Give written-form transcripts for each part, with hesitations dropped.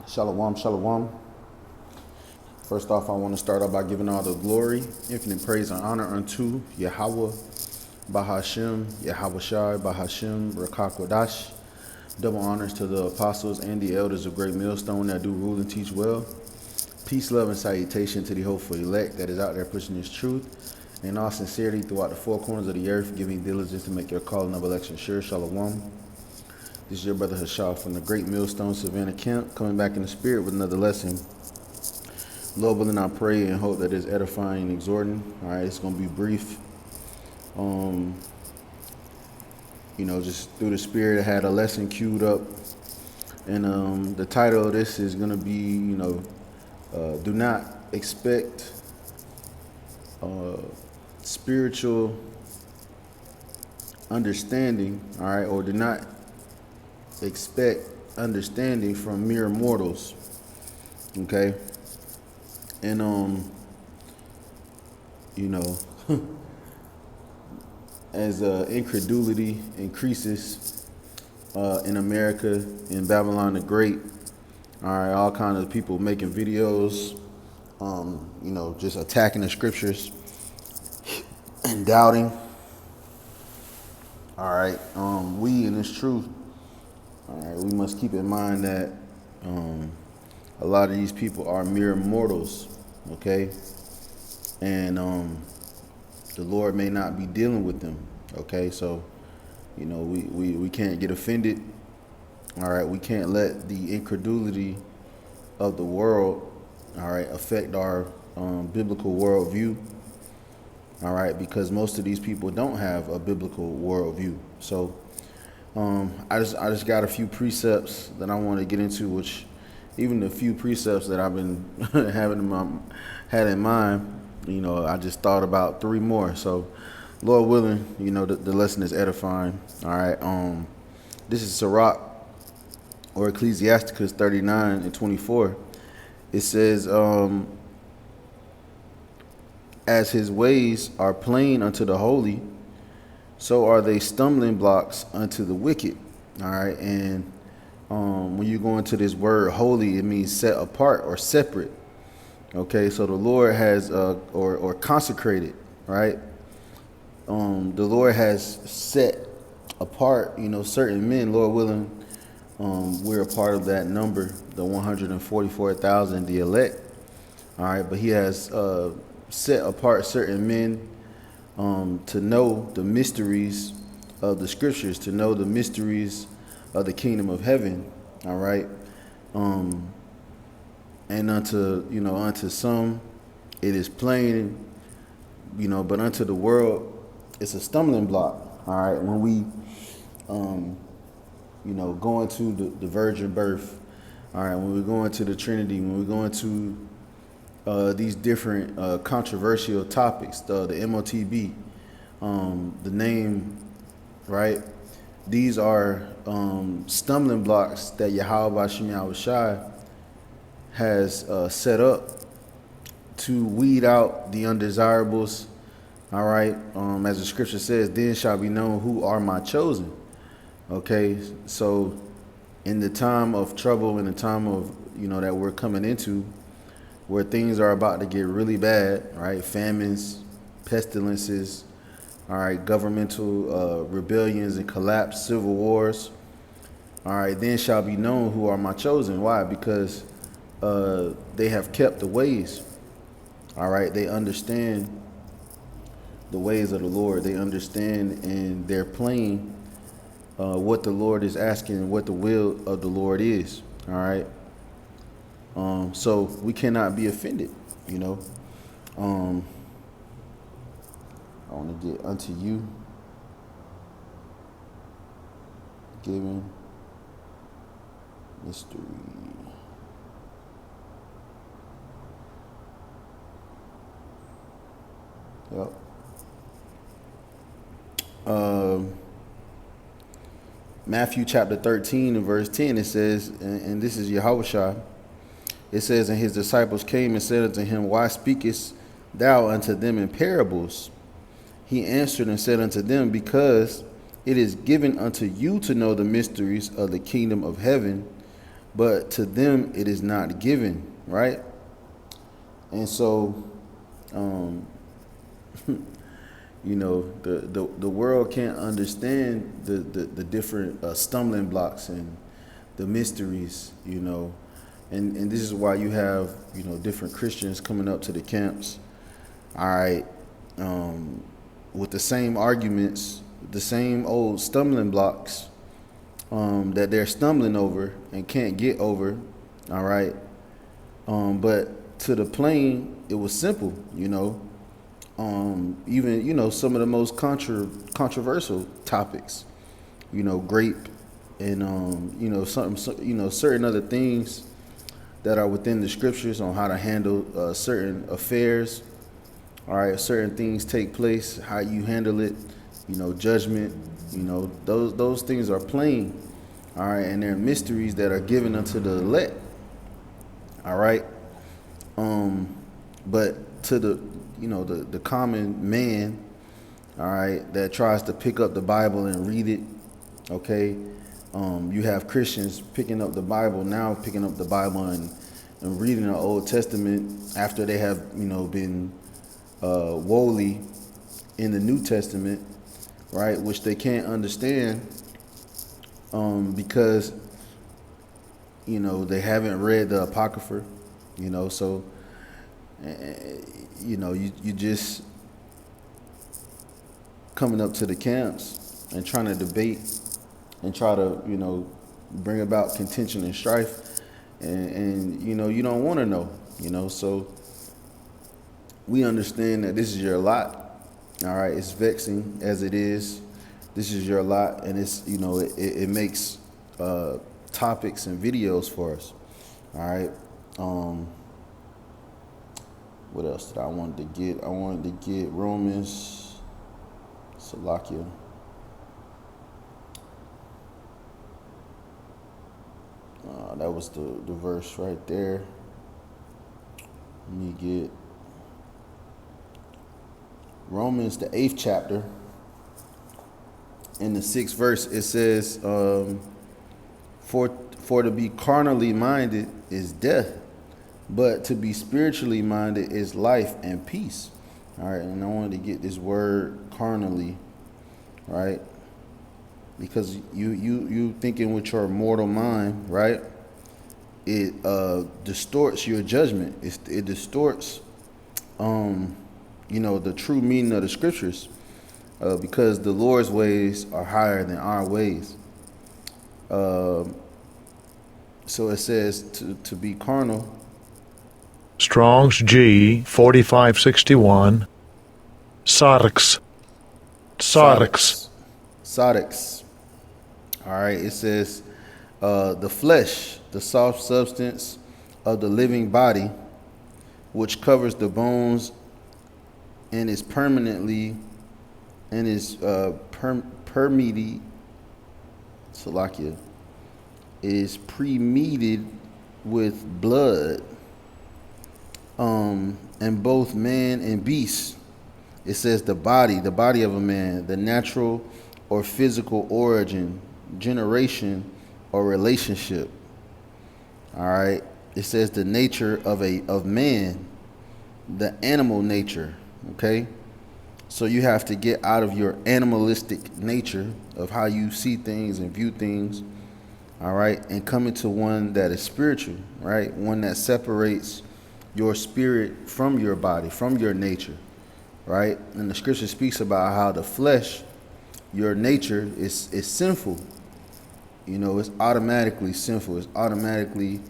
Shalom, shalom. First off, I want to start off by giving all the glory, infinite praise, and honor unto Yahweh, Bahashem, Yahweh Shai, Bahashem, Rakakwadash. Double honors to the apostles and the elders of Great Millstone that do rule and teach well. Peace, love, and salutation to the hopeful elect that is out there pushing this truth. In all sincerity throughout the four corners of the earth, giving diligence to make your calling of election sure. Shalom. This is your brother Hashah from the Great Millstone Savannah Camp, coming back in the spirit with another lesson. Lord willing, I pray and hope that it's edifying and exhorting. All right, it's going to be brief. Just through the spirit, I had a lesson queued up. And the title of this is going to be, do not expect spiritual understanding, all right, or do not expect understanding from mere mortals, okay? And as incredulity increases in America, in Babylon the Great, all right, all kinds of people making videos, just attacking the scriptures and doubting. All right, we in this truth, all right, we must keep in mind that a lot of these people are mere mortals, okay? And the Lord may not be dealing with them, okay? So, we can't get offended, all right? We can't let the incredulity of the world, all right, affect our biblical worldview, all right? Because most of these people don't have a biblical worldview. So, I just got a few precepts that I want to get into, which even the few precepts that I've been had in mind, I just thought about three more. So, Lord willing, the lesson is edifying. All right. This is Sirach or Ecclesiasticus 39:24. It says, as his ways are plain unto the holy, so are they stumbling blocks unto the wicked. All right. And when you go into this word holy, it means set apart or separate. Okay, so the Lord has or consecrated, right? The Lord has set apart, certain men. Lord willing, we're a part of that number, the 144,000, the elect. All right, but He has set apart certain men to know the mysteries of the scriptures, to know the mysteries of the kingdom of heaven. All right. And unto some it is plain, but unto the world it's a stumbling block. All right. When we go into the virgin birth, all right, when we go into the Trinity, when we go into these different controversial topics, the MOTB, the name, right? These are stumbling blocks that Yahweh Shem Shai has set up to weed out the undesirables. All right, as the scripture says, then shall be known who are my chosen. Okay, so in the time of trouble, in the time of that we're coming into, where things are about to get really bad, right? Famines, pestilences, all right, governmental rebellions and collapse, civil wars. All right, then shall be known who are my chosen. Why? Because they have kept the ways. All right, they understand the ways of the Lord. They understand and they're playing what the Lord is asking and what the will of the Lord is. All right. So we cannot be offended, I want to get unto you given mystery. Yep. Matthew chapter 13 and verse 10, it says, and this is Yahushua, it says, and his disciples came and said unto him, why speakest thou unto them in parables? He answered and said unto them, because it is given unto you to know the mysteries of the kingdom of heaven, but to them it is not given, right? And so, the world can't understand the different stumbling blocks and the mysteries, and this is why you have, different Christians coming up to the camps, all right, with the same arguments, the same old stumbling blocks that they're stumbling over and can't get over, all right. But to the plain, it was simple, even, some of the most controversial topics, grape and, certain other things that are within the scriptures on how to handle certain affairs. All right, certain things take place, how you handle it, judgment, those things are plain. All right, and they're mysteries that are given unto the elect. All right. But to the common man, all right, that tries to pick up the Bible and read it, okay. You have Christians picking up the Bible and reading the Old Testament after they have, been wholly in the New Testament, right, which they can't understand because, they haven't read the Apocrypha, so, you just coming up to the camps and trying to debate and try to, bring about contention and strife, and you don't want to know, so we understand that this is your lot. All right, it's vexing as it is. This is your lot, and it's, it makes topics and videos for us. All right. What else did I wanted to get? I wanted to get Romans, Salakia. That was the verse right there. Let me get Romans, the 8th chapter. In the 6th verse, it says, for to be carnally minded is death, but to be spiritually minded is life and peace. All right, and I wanted to get this word carnally, right? Because you thinking with your mortal mind, right? It distorts your judgment. It distorts, the true meaning of the scriptures, because the Lord's ways are higher than our ways. So it says to be carnal. Strong's G 4561. Sarx. All right, it says the flesh, the soft substance of the living body, which covers the bones and is permeated is pre-meated with blood, and both man and beast. It says the body of a man, the natural or physical origin, generation, or relationship. All right. It says the nature of man, the animal nature. Okay. So you have to get out of your animalistic nature of how you see things and view things. All right. And come into one that is spiritual, right? One that separates your spirit from your body, from your nature, right? And the scripture speaks about how the flesh, your nature, is sinful. It's automatically sinful. It automatically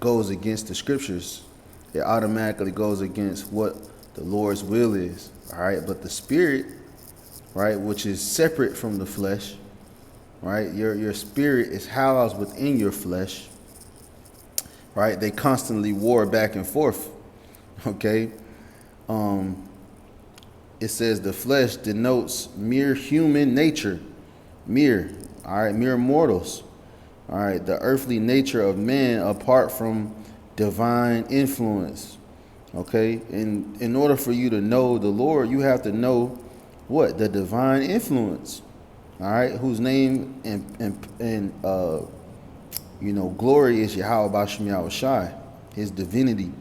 goes against the scriptures. It automatically goes against what the Lord's will is. All right. But the spirit, right, which is separate from the flesh, right? Your spirit is housed within your flesh, right? They constantly war back and forth. Okay. It says the flesh denotes mere human nature, mere mortals. All right, the earthly nature of man apart from divine influence. Okay, and in order for you to know the Lord, you have to know what? The divine influence. All right, whose name and glory is Yahweh Bashem Yahweh Shai, his divinity.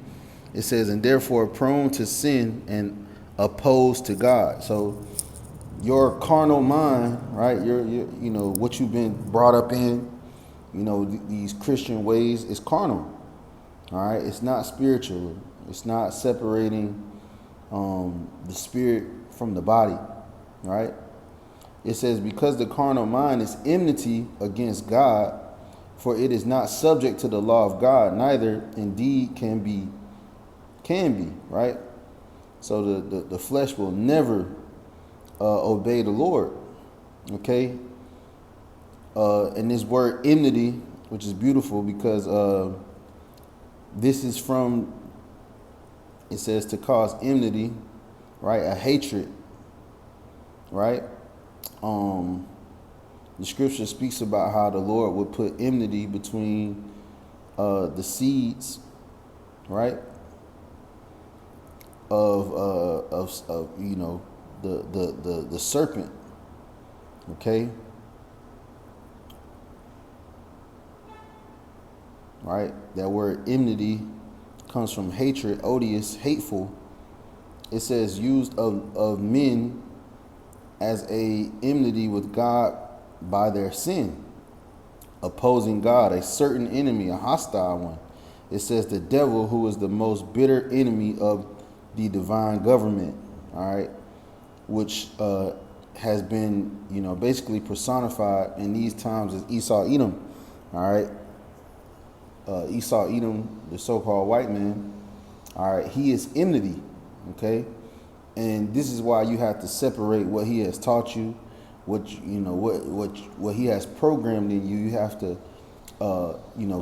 It says, and therefore prone to sin and opposed to God. So your carnal mind, right? Your what you've been brought up in, these Christian ways is carnal. All right, it's not spiritual. It's not separating the spirit from the body, right? It says, because the carnal mind is enmity against God, for it is not subject to the law of God, neither indeed can be, right? So the flesh will never obey the Lord, okay? And this word enmity, which is beautiful because this is from, it says to cause enmity, right? A hatred, right? The scripture speaks about how the Lord would put enmity between the seeds, right? Of the serpent, okay? Right? That word enmity comes from hatred, odious, hateful. It says used of men as a enmity with God by their sin, opposing God, a certain enemy, a hostile one. It says the devil, who is the most bitter enemy of the divine government, all right, which has been, basically personified in these times as Esau Edom, all right. Esau Edom, the so-called white man, all right, he is enmity, okay? And this is why you have to separate what he has taught you, what he has programmed in you. You have to,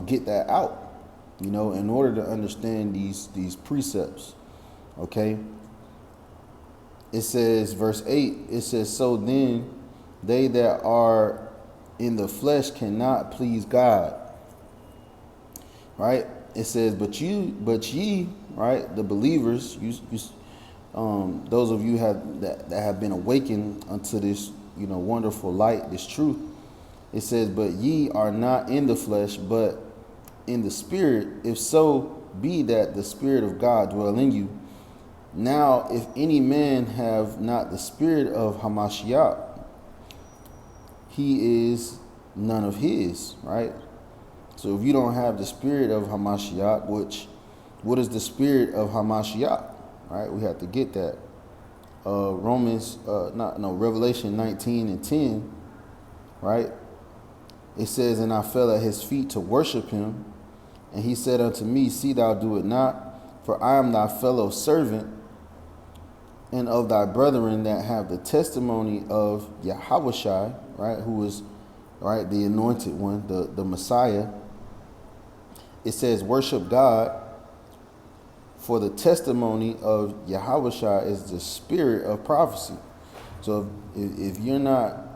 get that out, in order to understand these precepts, okay? It says, verse 8, it says, so then they that are in the flesh cannot please God. Right? It says, but ye, right, the believers, those of you that have been awakened unto this, wonderful light, this truth. It says, but ye are not in the flesh, but in the spirit, if so be that the spirit of God dwell in you. Now, if any man have not the spirit of Hamashiach, he is none of his, right? So if you don't have the spirit of Hamashiach, what is the spirit of Hamashiach? Right? We have to get that. Revelation 19:10, right? It says, and I fell at his feet to worship him. And he said unto me, see thou do it not, for I am thy fellow servant and of thy brethren that have the testimony of Yahushua, right? Who is, right, the anointed one, the Messiah. It says, worship God, for the testimony of Yahushua is the spirit of prophecy. So if you're not,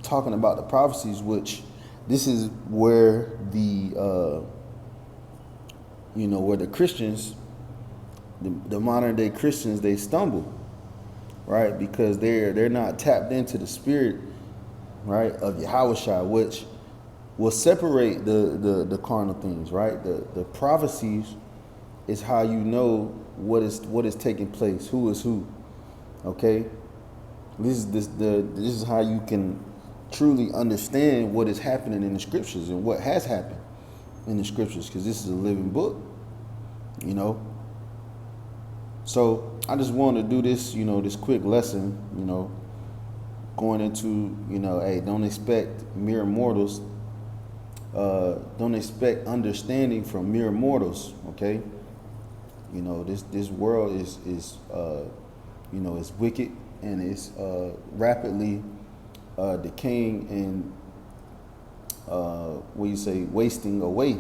talking about the prophecies, which this is where where the Christians, the modern day Christians, they stumble, right? Because they're not tapped into the spirit, right, of Yahushua, which will separate the carnal things, right? The prophecies is how you know what is taking place, who is who. Okay? This is how you can truly understand what is happening in the scriptures and what has happened in the scriptures, because this is a living book, So I just wanted to do this, this quick lesson, going into, hey, don't expect mere mortals. Don't expect understanding from mere mortals, okay? This world is it's wicked, and it's rapidly decaying and wasting away.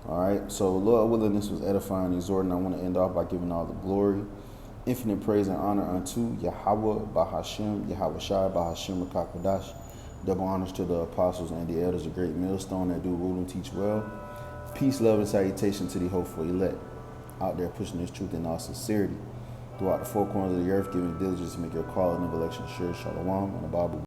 All right, so Lord willing, this was edifying and exhorting. I want to end off by giving all the glory, infinite praise and honor unto Yahweh Bahashem, Yahweh Shai Bahashem Rakakwadash. Double honors to the apostles and the elders, a great millstone that do rule and teach well. Peace, love, and salutation to the hopeful elect out there pushing this truth in all sincerity throughout the four corners of the earth, giving diligence to make your call and of election sure. Shalom on the Bible.